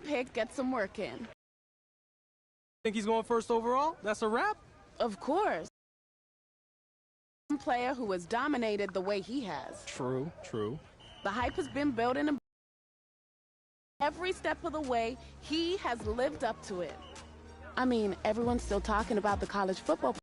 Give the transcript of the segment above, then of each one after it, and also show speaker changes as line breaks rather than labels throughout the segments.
pick gets some work in.
Think he's going first overall? That's a wrap?
Of course. Player who has dominated the way he has.
True.
The hype has been building and every step of the way, he has lived up to it. I mean, everyone's still talking about the college football.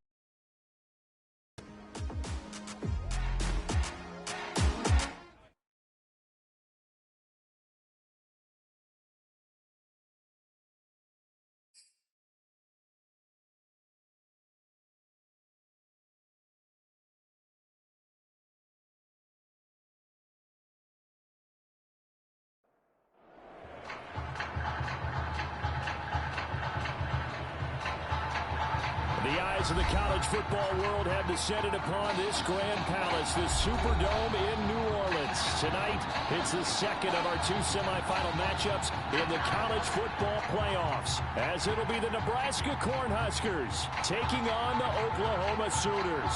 The eyes of the college football world have descended upon this grand palace, the Superdome in New Orleans. Tonight, it's the second of our two semifinal matchups in the college football playoffs, as it'll be the Nebraska Cornhuskers taking on the Oklahoma Sooners.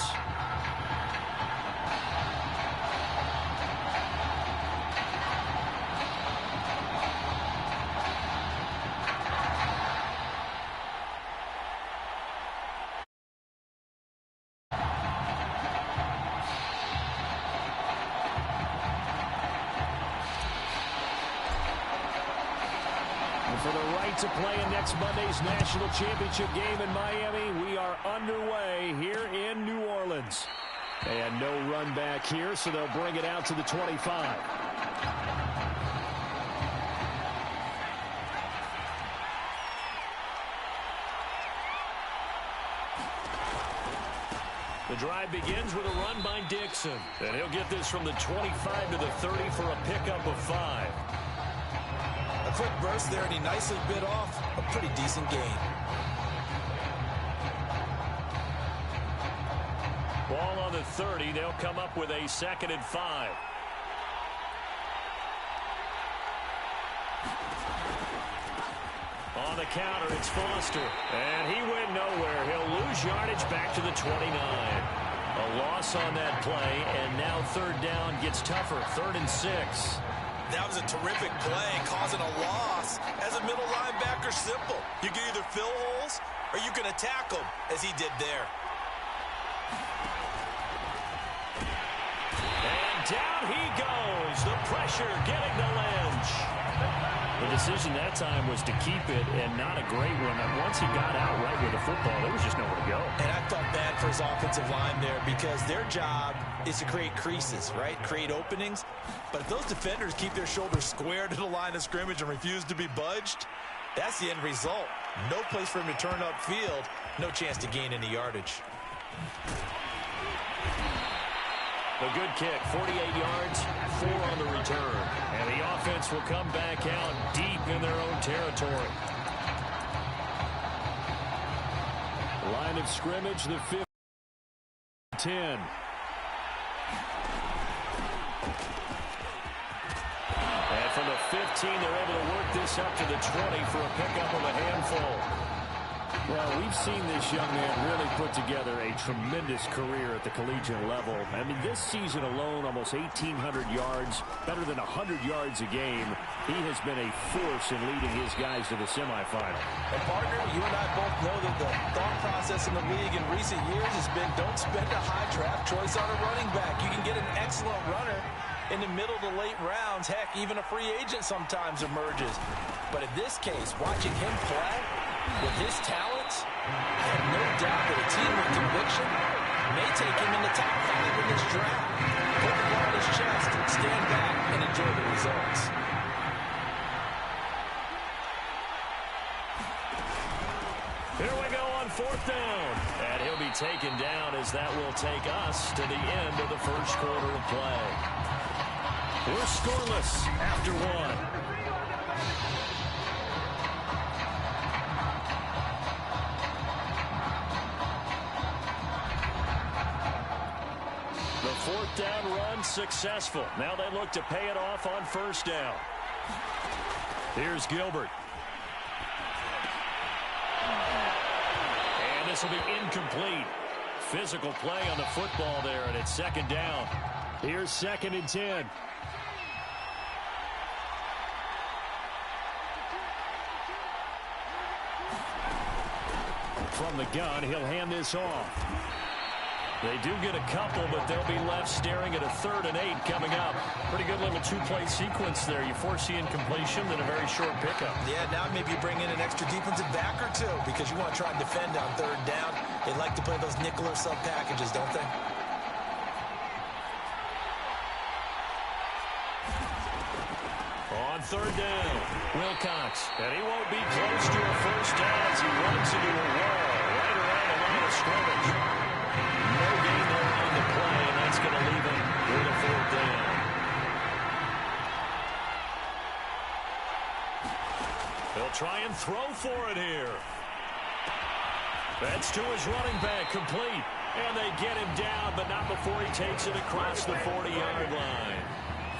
For the right to play in next Monday's national championship game in Miami, we are underway here in New Orleans. And no run back here, so they'll bring it out to the 25. The drive begins with a run by Dixon. And he'll get this from the 25 to the 30 for a pickup of 5.
A quick burst there, and he nicely bit off a pretty decent gain.
Ball on the 30. They'll come up with a 2nd and 5. On the counter, it's Foster. And he went nowhere. He'll lose yardage back to the 29. A loss on that play, and now 3rd down gets tougher. 3rd and 6.
That was a terrific play, causing a loss. As a middle linebacker, simple. You can either fill holes or you can attack them, as he did there.
And down he goes. The pressure getting to Lynch. The decision that time was to keep it, and not a great one. And once he got out right with the football, there was just nowhere to go.
And I felt bad for his offensive line there, because their job is to create creases, right? Create openings. But if those defenders keep their shoulders square to the line of scrimmage and refuse to be budged, that's the end result. No place for him to turn upfield. No chance to gain any yardage.
A good kick, 48 yards, 4 on the return. And the offense will come back out deep in their own territory. Line of scrimmage, the 10. And from the 15, they're able to work this up to the 20 for a pickup of a handful. Well, we've seen this young man really put together a tremendous career at the collegiate level. I mean, this season alone, almost 1,800 yards, better than 100 yards a game. He has been a force in leading his guys to the semifinal.
And, partner, you and I both know that the thought process in the league in recent years has been don't spend a high draft choice on a running back. You can get an excellent runner in the middle to late rounds. Heck, even a free agent sometimes emerges. But in this case, watching him play with his talents, I have no doubt that a team with conviction may take him in the top 5 in this draft. Put the ball on his chest, stand back, and enjoy the results.
Here we go on 4th down. And he'll be taken down, as that will take us to the end of the first quarter of play. We're scoreless after 1. The 4th down run successful. Now they look to pay it off on 1st down. Here's Gilbert. And this will be incomplete. Physical play on the football there, and it's 2nd down. Here's 2nd and 10. From the gun, he'll hand this off. They do get a couple, but they'll be left staring at a 3rd and 8 coming up. Pretty good little 2-play sequence there. You force the incompletion, then a very short pickup.
Yeah, now maybe you bring in an extra defensive back or two because you want to try and defend on 3rd down. They like to play those nickel or sub packages, don't they?
On 3rd down, Wilcox. And he won't be close to a first down as he runs into a wall right around the line of scrimmage. No gain there on the play, and that's going to leave him with a 4th down. He'll try and throw for it here. That's to his running back, complete. And they get him down, but not before he takes it across the 40-yard line.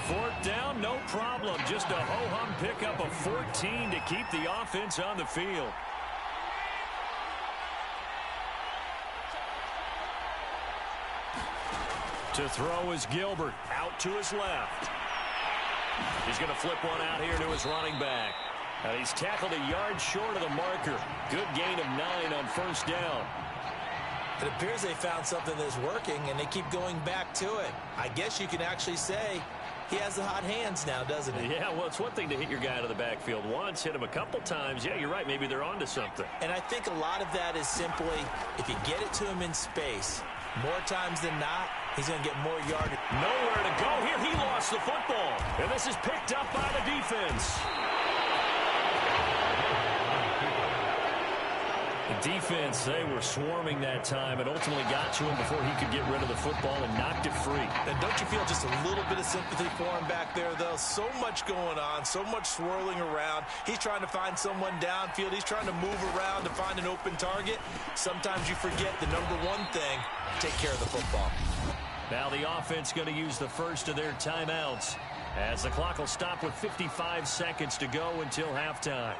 4th down, no problem. Just a ho-hum pickup of 14 to keep the offense on the field. To throw is Gilbert, out to his left. He's going to flip one out here to his running back. And he's tackled a yard short of the marker. Good gain of 9 on 1st down.
It appears they found something that's working, and they keep going back to it. I guess you can actually say he has the hot hands now, doesn't he?
Yeah, well, it's one thing to hit your guy out of the backfield once, hit him a couple times. Yeah, you're right. Maybe they're onto something.
And I think a lot of that is simply if you get it to him in space, more times than not, he's going to get more yardage.
Nowhere to go here. He lost the football. And this is picked up by the defense. The defense, they were swarming that time and ultimately got to him before he could get rid of the football and knocked it free.
And don't you feel just a little bit of sympathy for him back there, though? So much going on, so much swirling around. He's trying to find someone downfield. He's trying to move around to find an open target. Sometimes you forget the number one thing, take care of the football.
Now the offense going to use the first of their timeouts as the clock will stop with 55 seconds to go until halftime.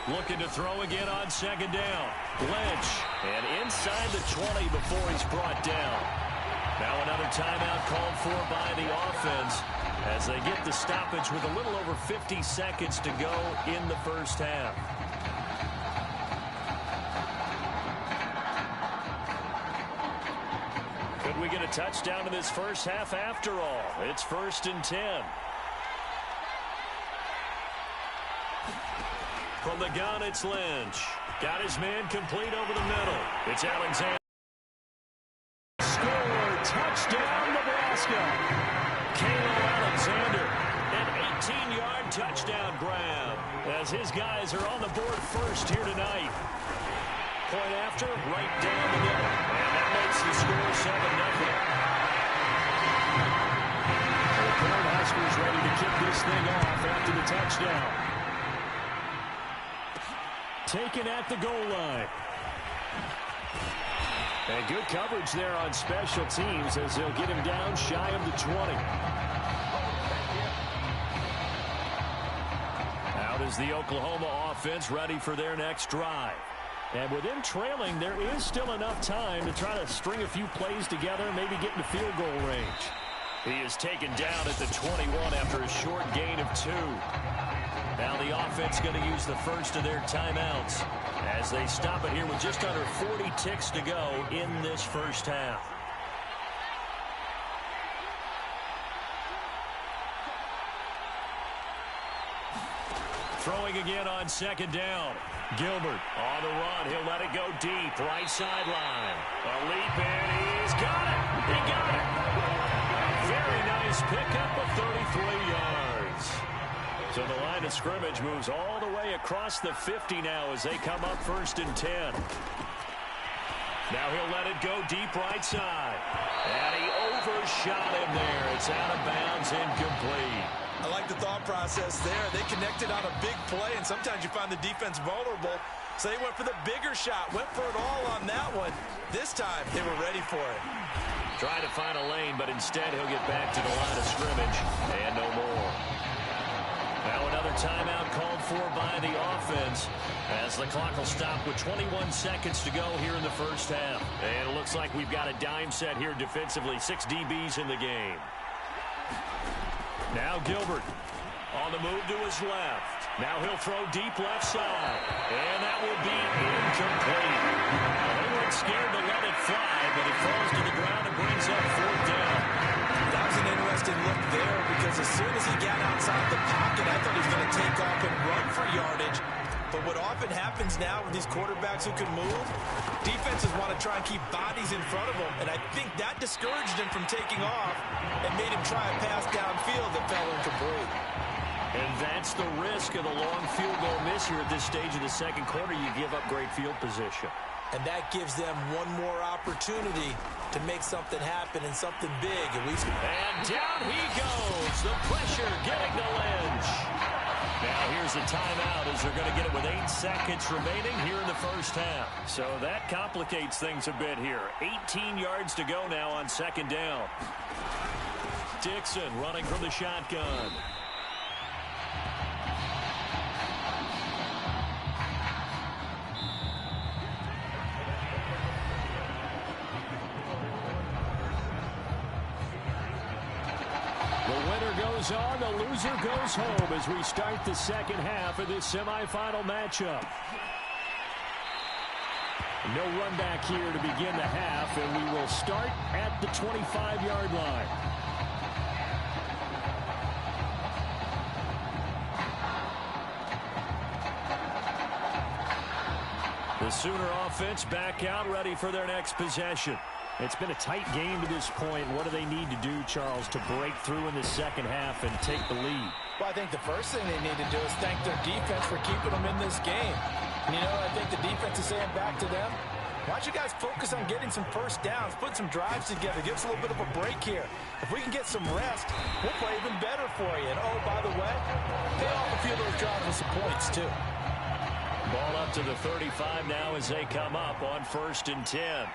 Looking to throw again on 2nd down. Lynch, and inside the 20 before he's brought down. Now another timeout called for by the offense as they get the stoppage with a little over 50 seconds to go in the first half. Could we get a touchdown in this first half after all? It's 1st and 10. From the gun, it's Lynch. Got his man complete over the middle. It's Alexander. Score, touchdown, Nebraska. Kalo Alexander, an 18-yard touchdown grab as his guys are on the board first here tonight. Point after, right down the middle. And that makes the score 7-0. The Cornhuskers ready to kick this thing off after the touchdown. Taken at the goal line. And good coverage there on special teams as they'll get him down shy of the 20. Out is the Oklahoma offense ready for their next drive. And with them trailing, there is still enough time to try to string a few plays together and maybe get into field goal range. He is taken down at the 21 after a short gain of 2. Now the offense going to use the first of their timeouts as they stop it here with just under 40 ticks to go in this first half. Throwing again on 2nd down. Gilbert on the run. He'll let it go deep. Right sideline. A leap and he's got it. He got it. Very nice pickup of 33 yards. So the line of scrimmage moves all the way across the 50 now as they come up 1st and 10. Now he'll let it go deep right side. And he overshot him there. It's out of bounds, incomplete.
I like the thought process there. They connected on a big play, and sometimes you find the defense vulnerable. So they went for the bigger shot, went for it all on that one. This time, they were ready for it.
Trying to find a lane, but instead he'll get back to the line of scrimmage, and no more. Now another timeout called for by the offense as the clock will stop with 21 seconds to go here in the first half. And it looks like we've got a dime set here defensively. 6 DBs in the game. Now Gilbert On the move to his left. Now he'll throw deep left side. And that will be incomplete. They weren't scared to let it fly, but it falls to the ground and brings up 4th down.
That was an interesting look there because as soon as he got outside the pocket, I thought he was going to take off and run for yardage. But what often happens now with these quarterbacks who can move, defenses want to try and keep bodies in front of them, and I think that discouraged him from taking off and made him try a pass downfield that fell incomplete.
And that's the risk of the long field goal miss here at this stage of the second quarter. You give up great field position.
And that gives them one more opportunity to make something happen and something big.
And down he goes. The pressure getting to Lynch. Now here's a timeout as they're going to get it with 8 seconds remaining here in the first half. So that complicates things a bit here. 18 yards to go now on 2nd down. Dixon running from the shotgun. On, the loser goes home as we start the second half of this semifinal matchup. No run back here to begin the half, and we will start at the 25-yard line. The Sooner offense back out, ready for their next possession. It's been a tight game to this point. What do they need to do, Charles, to break through in the second half and take the lead?
Well, I think the first thing they need to do is thank their defense for keeping them in this game. And, I think the defense is saying back to them, why don't you guys focus on getting some first downs, put some drives together, give us a little bit of a break here. If we can get some rest, we'll play even better for you. And, oh, by the way, pay off a few of those drives with some points, too.
Ball up to the 35 now as they come up on 1st and 10.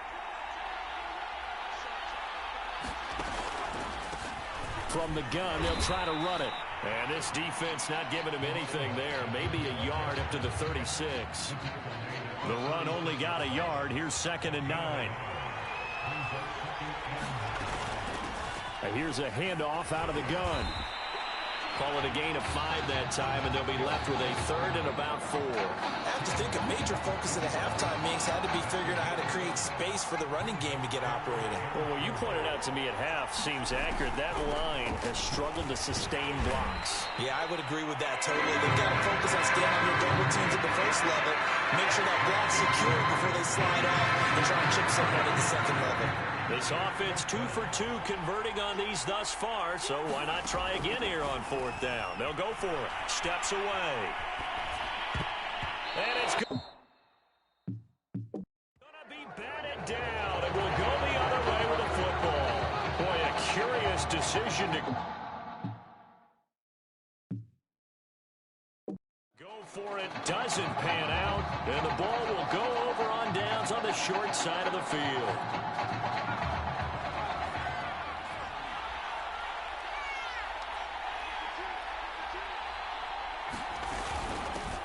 From the gun, they'll try to run it. And this defense not giving him anything there. Maybe a yard up to the 36. The run only got a yard. Here's 2nd and 9. And here's a handoff out of the gun. Call it a gain of 5 that time, and they'll be left with a 3rd and about 4.
I have to think a major focus at the halftime meetings had to be figuring out how to create space for the running game to get operating.
Well, what you pointed out to me at half seems accurate. That line has struggled to sustain blocks.
Yeah, I would agree with that totally. They've got to focus on staying on their double teams at the first level, make sure that block's secure before they slide off and try and chip someone at the second level.
This offense 2 for 2 converting on these thus far, so why not try again here on 4th down? They'll go for it. Steps away. And it's going to be batted down, and will go the other way with a football. Boy, a curious decision to go for it. Doesn't pan out, and the ball will go over on downs on the short side of the field.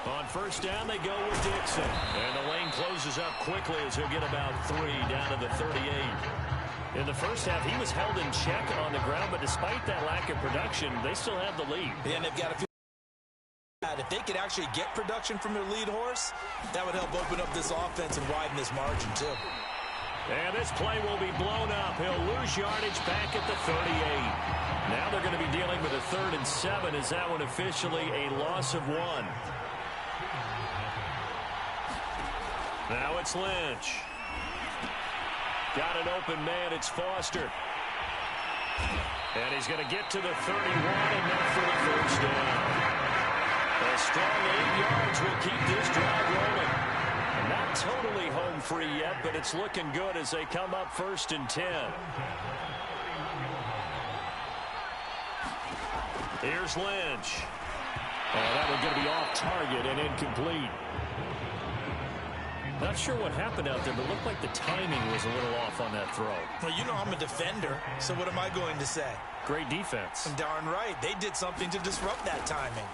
On 1st down, they go with Dixon. And the lane closes up quickly as he'll get about 3 down to the 38. In the first half, he was held in check on the ground, but despite that lack of production, they still have the lead.
Yeah, and they've got a few. If they could actually get production from their lead horse, that would help open up this offense and widen this margin, too.
And this play will be blown up. He'll lose yardage back at the 38. Now they're going to be dealing with a 3rd and 7. Is that one officially a loss of 1? Now it's Lynch. Got an open man. It's Foster. And he's going to get to the 31, enough for the 1st down. A strong 8 yards will keep this drive rolling. Not totally home free yet, but it's looking good as they come up 1st and 10. Here's Lynch. That one's going to be off target and incomplete. Not sure what happened out there, but it looked like the timing was a little off on that throw.
Well, you know I'm a defender, so what am I going to say?
Great defense.
Darn right. They did something to disrupt that timing.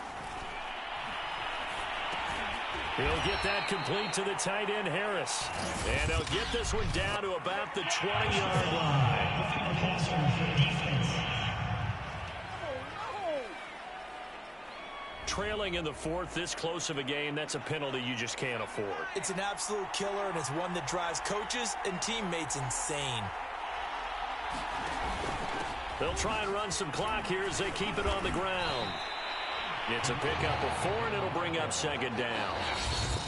He'll get that complete to the tight end, Harris. And they'll get this one down to about the 20-yard line. trailing in the fourth, this close of a game, that's a penalty you just can't afford.
It's an absolute killer, and it's one that drives coaches and teammates insane.
They'll try and run some clock here as they keep it on the ground. It's a pickup of 4, and it'll bring up second down.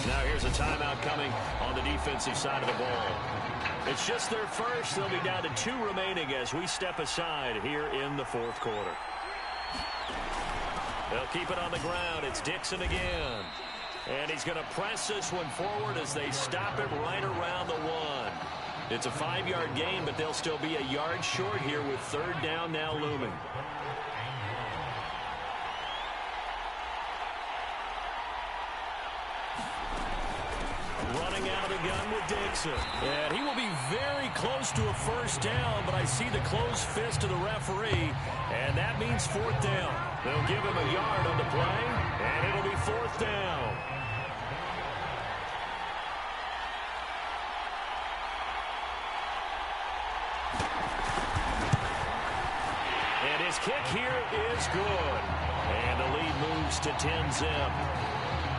Now here's a timeout coming on the defensive side of the ball. It's just their first. They'll be down to 2 remaining as we step aside here in the fourth quarter. They'll keep it on the ground. It's Dixon again. And he's going to press this one forward as they stop him right around the 1. It's a 5-yard gain, but they'll still be a yard short here with third down now looming. Running out of the gun with Dixon. And he will be very close to a first down, but I see the closed fist of the referee, and that means fourth down. They'll give him a yard on the play, and it'll be fourth down. And his kick here is good. And the lead moves to 10-zip.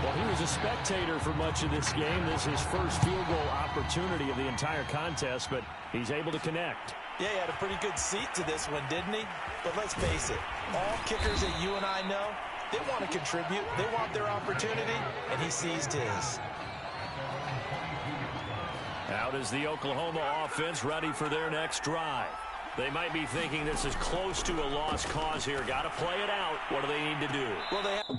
Well, he was a spectator for much of this game. This is his first field goal opportunity of the entire contest, but he's able to connect.
Yeah, he had a pretty good seat to this one, didn't he? But let's face it, all kickers that you and I know, they want to contribute. They want their opportunity, and he seized his.
Out is the Oklahoma offense ready for their next drive. They might be thinking this is close to a lost cause here. Got to play it out. What do they need to do?
Well, they have